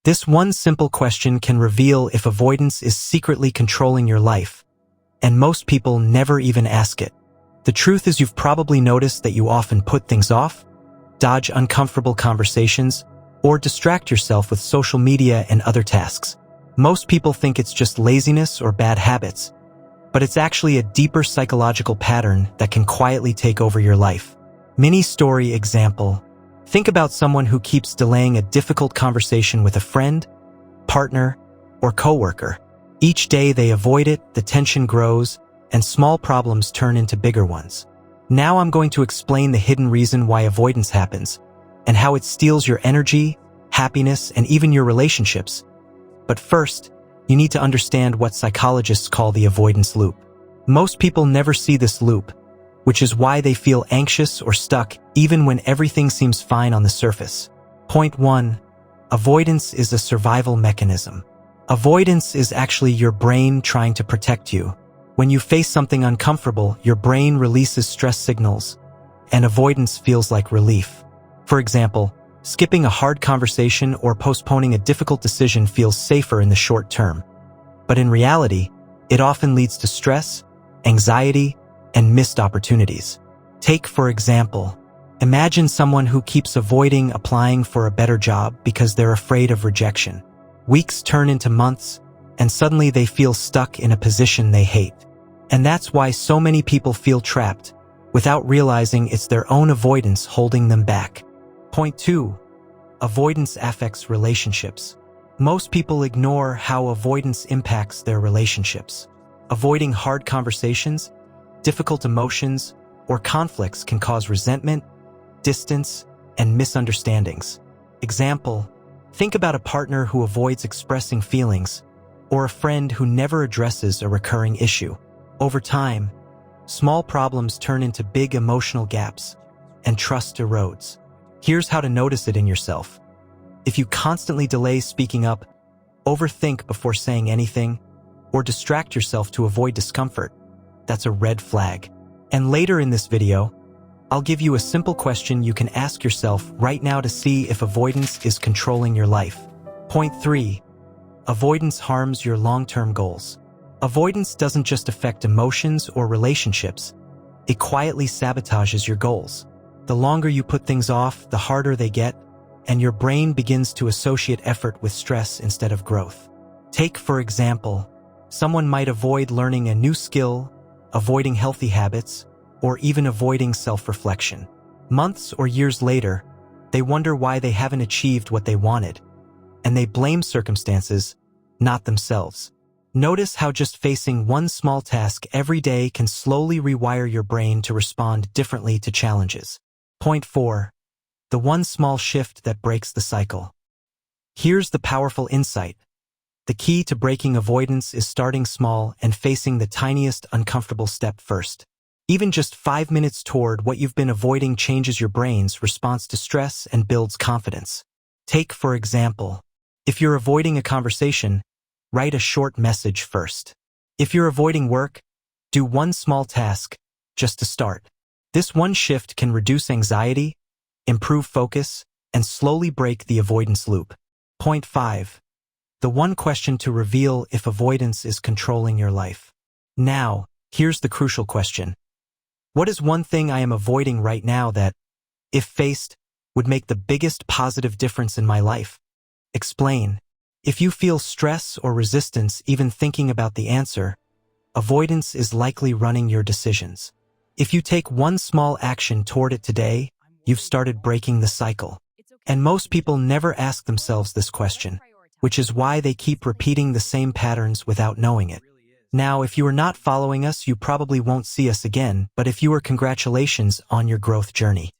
This one simple question can reveal if avoidance is secretly controlling your life, and most people never even ask it. The truth is, you've probably noticed that you often put things off, dodge uncomfortable conversations, or distract yourself with social media and other tasks. Most people think it's just laziness or bad habits, but it's actually a deeper psychological pattern that can quietly take over your life. Mini story example. Think about someone who keeps delaying a difficult conversation with a friend, partner, or coworker. Each day they avoid it, the tension grows, and small problems turn into bigger ones. Now I'm going to explain the hidden reason why avoidance happens, and how it steals your energy, happiness, and even your relationships. But first, you need to understand what psychologists call the avoidance loop. Most people never see this loop, which is why they feel anxious or stuck even when everything seems fine on the surface. Point 1. Avoidance is a survival mechanism. Avoidance is actually your brain trying to protect you. When you face something uncomfortable, your brain releases stress signals, and avoidance feels like relief. For example, skipping a hard conversation or postponing a difficult decision feels safer in the short term. But in reality, it often leads to stress, anxiety, and missed opportunities. Take, for example, imagine someone who keeps avoiding applying for a better job because they're afraid of rejection. Weeks turn into months, and suddenly they feel stuck in a position they hate. And that's why so many people feel trapped, without realizing it's their own avoidance holding them back. Point 2. Avoidance affects relationships. Most people ignore how avoidance impacts their relationships. Avoiding hard conversations, difficult emotions, or conflicts can cause resentment, distance, and misunderstandings. Example, think about a partner who avoids expressing feelings, or a friend who never addresses a recurring issue. Over time, small problems turn into big emotional gaps, and trust erodes. Here's how to notice it in yourself. If you constantly delay speaking up, overthink before saying anything, or distract yourself to avoid discomfort, that's a red flag. And later in this video, I'll give you a simple question you can ask yourself right now to see if avoidance is controlling your life. Point 3. Avoidance harms your long-term goals. Avoidance doesn't just affect emotions or relationships, it quietly sabotages your goals. The longer you put things off, the harder they get, and your brain begins to associate effort with stress instead of growth. Take, for example, someone might avoid learning a new skill, avoiding healthy habits, or even avoiding self-reflection. Months or years later, they wonder why they haven't achieved what they wanted, and they blame circumstances, not themselves. Notice how just facing one small task every day can slowly rewire your brain to respond differently to challenges. Point 4. The one small shift that breaks the cycle. Here's the powerful insight. The key to breaking avoidance is starting small and facing the tiniest uncomfortable step first. Even just 5 minutes toward what you've been avoiding changes your brain's response to stress and builds confidence. Take, for example, if you're avoiding a conversation, write a short message first. If you're avoiding work, do one small task just to start. This one shift can reduce anxiety, improve focus, and slowly break the avoidance loop. Point 5. The one question to reveal if avoidance is controlling your life. Now, here's the crucial question. What is one thing I am avoiding right now that, if faced, would make the biggest positive difference in my life? Explain. If you feel stress or resistance even thinking about the answer, avoidance is likely running your decisions. If you take one small action toward it today, you've started breaking the cycle. And most people never ask themselves this question, which is why they keep repeating the same patterns without knowing it. Now, if you are not following us, you probably won't see us again, but if you are, congratulations on your growth journey.